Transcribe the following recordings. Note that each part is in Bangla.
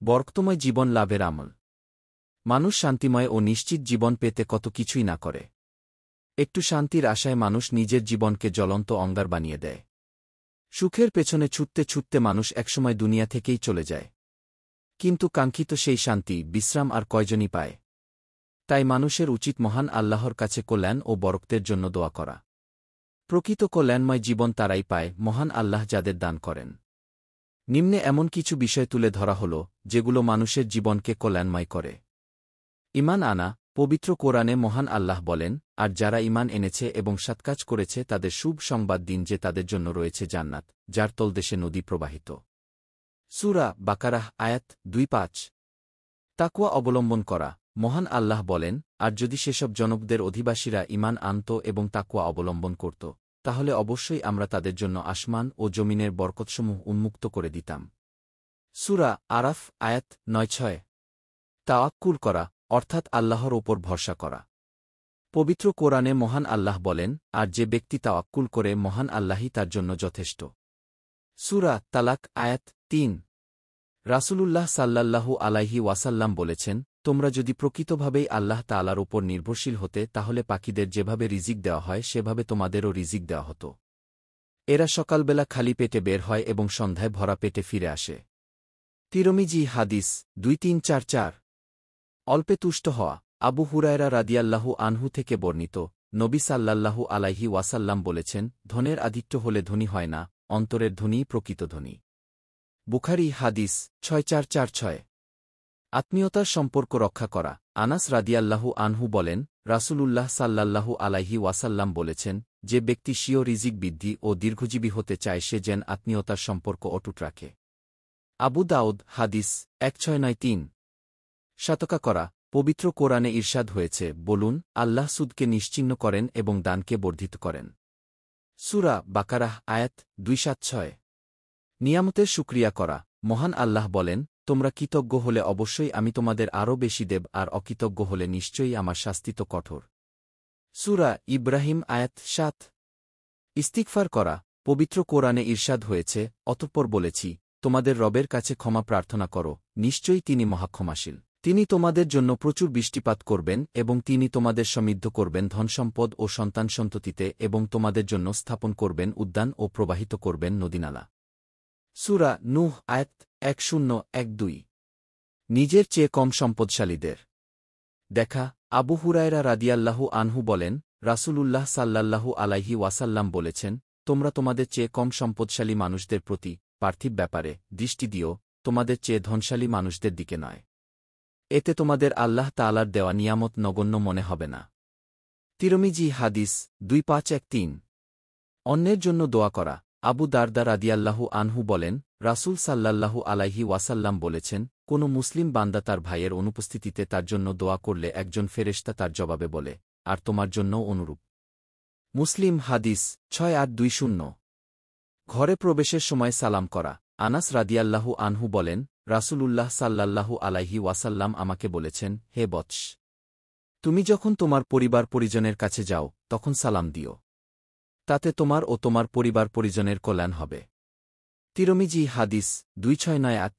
বরকতময় জীবন লাভের আমল। মানুষ শান্তিময় ও নিশ্চিত জীবন পেতে কত কিছুই না করে। একটু শান্তির আশায় মানুষ নিজের জীবনকে জ্বলন্ত অঙ্গার বানিয়ে দেয়। সুখের পেছনে ছুটতে ছুটতে মানুষ একসময় দুনিয়া থেকেই চলে যায়। কিন্তু কাঙ্ক্ষিত সেই শান্তি, বিশ্রাম আর কয়জনই পায়? তাই মানুষের উচিত মহান আল্লাহর কাছে কল্যাণ ও বরকতের জন্য দোয়া করা। প্রকৃত কল্যাণময় জীবন তারাই পায়, মহান আল্লাহ যাদের দান করেন। নিম্নে এমন কিছু বিষয় তুলে ধরা হল, যেগুলো মানুষের জীবনকে কল্যাণময় করে। ঈমান আনা। পবিত্র কোরআনে মহান আল্লাহ বলেন, আর যারা ঈমান এনেছে এবং সৎকাজ করেছে তাদের শুভ সংবাদ দিন যে তাদের জন্য রয়েছে জান্নাত, যার তলদেশে নদী প্রবাহিত। সূরা বাকারাহ আয়াত ২৫। তাকওয়া অবলম্বন করা। মহান আল্লাহ বলেন, আর যদি সেসব জনপদের অধিবাসীরা ঈমান আনত এবং তাকওয়া অবলম্বন করত, তাহলে অবশ্যই আমরা তাদের জন্য আসমান ও জমিনের বরকতসমূহ উন্মুক্ত করে দিতাম। সূরা আরাফ আয়াত ৯-৬। তাওয়াক্কুল করা, অর্থাৎ আল্লাহর ওপর ভরসা করা। পবিত্র কোরআনে মহান আল্লাহ বলেন, আর যে ব্যক্তি তাওয়াক্কুল করে মহান আল্লাহই তার জন্য যথেষ্ট। সূরা তালাক আয়াত ৩। রাসূলুল্লাহ সাল্লাল্লাহু আলাইহি ওয়াসাল্লাম বলেছেন, তোমরা যদি প্রকৃতভাবেই আল্লাহ তাআলার ওপর নির্ভরশীল হতে তাহলে পাখিদের যেভাবে রিজিক দেওয়া হয় সেভাবে তোমাদেরও রিজিক দেওয়া হতো। এরা সকালবেলা খালি পেটে বের হয় এবং সন্ধ্যায় ভরা পেটে ফিরে আসে। তিরমিজি হাদিস ২৩৪৪। অল্পে তুষ্ট হওয়া। আবু হুরায়রা রাদিয়াল্লাহু আনহু থেকে বর্ণিত, নবী সাল্লাল্লাহু আলাইহি ওয়াসাল্লাম বলেছেন, ধনের আধিক্য হলে ধনী হয় না, অন্তরের ধনীই প্রকৃত ধনী। বুখারী হাদিস ৬৪৪৬। আত্মীয়তার সম্পর্ক রক্ষা করা। আনাস রাদিয়াল্লাহু আনহু বলেন, রাসূলুল্লাহ সাল্লাল্লাহু আলাইহি ওয়াসাল্লাম বলেছেন, যে ব্যক্তি স্বীয় রিজিক বৃদ্ধি ও দীর্ঘজীবী হতে চায় সে যেন আত্মীয়তার সম্পর্ক অটুট রাখে। আবু দাউদ হাদিস ১৬৯৩। সাতকা করা। পবিত্র কোরআনে ইরশাদ হয়েছে, বলুন, আল্লাহ সুদকে নিশ্চিহ্ন করেন এবং দানকে বর্ধিত করেন। সূরা বাকারাহ আয়াত ২৭৬। নিয়ামতের শুকরিয়া করা। মহান আল্লাহ বলেন, তোমরা কৃতজ্ঞ হলে অবশ্যই আমি তোমাদের আরও বেশি দেব, আর অকৃতজ্ঞ হলে নিশ্চয়ই আমার শাস্তি তো কঠোর। সূরা ইব্রাহিম আয়াত ৭। ইস্তিগফার করা। পবিত্র কোরআনে ইরশাদ হয়েছে, অতঃপর বলেছি, তোমাদের রবের কাছে ক্ষমা প্রার্থনা করো, নিশ্চয়ই তিনি মহাক্ষমাশীল। তিনি তোমাদের জন্য প্রচুর বৃষ্টিপাত করবেন এবং তিনি তোমাদের সমৃদ্ধ করবেন ধনসম্পদ ও সন্তান সন্ততিতে এবং তোমাদের জন্য স্থাপন করবেন উদ্যান ও প্রবাহিত করবেন নদীনালা। সূরা নূহ আয়াত ১০১২। নিজের চেয়ে কম সম্পদশালীদের দেখা। আবু হুরায়রা রাদিয়াল্লাহু আনহু বলেন, রাসূলুল্লাহ সাল্লাল্লাহু আলাইহি ওয়াসাল্লাম বলেছেন, তোমরা তোমাদের চেয়ে কম সম্পদশালী মানুষদের প্রতি পার্থিব ব্যাপারে দৃষ্টি দিও, তোমাদের চেয়ে ধনশালী মানুষদের দিকে নয়। এতে তোমাদের আল্লাহ তাআলার দেওয়া নিয়ামত নগণ্য মনে হবে না। তিরমিজি হাদিস ২৫১৩। অন্যের জন্য দোয়া করা। আবু দারদা রাদিয়াল্লাহু আনহু বলেন, রাসূল সাল্লাল্লাহু আলাইহি ওয়াসাল্লাম বলেছেন, কোন মুসলিম বান্দা তার ভাইয়ের অনুপস্থিতিতে তার জন্য দোয়া করলে একজন ফেরেশতা তার জবাবে বলে, আর তোমার জন্যও অনুরূপ। মুসলিম হাদিস ৬৮২০। ঘরে প্রবেশের সময় সালাম করা। আনাস রাদিয়াল্লাহু আনহু বলেন, রাসূলুল্লাহ সাল্লাল্লাহু আলাইহি ওয়াসাল্লাম আমাকে বলেছেন, হে বৎস, তুমি যখন তোমার পরিবার পরিজনের কাছে যাও তখন সালাম দিও, তাতে তোমার ও তোমার পরিবার পরিজনের কল্যাণ হবে। তিরমিজি হাদিস ২৬৯৮।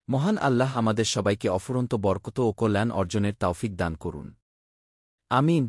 মহান আল্লাহ আমাদের সবাইকে অফুরন্ত বরকত ও কল্যাণ অর্জনের তৌফিক দান করুন। আমিন।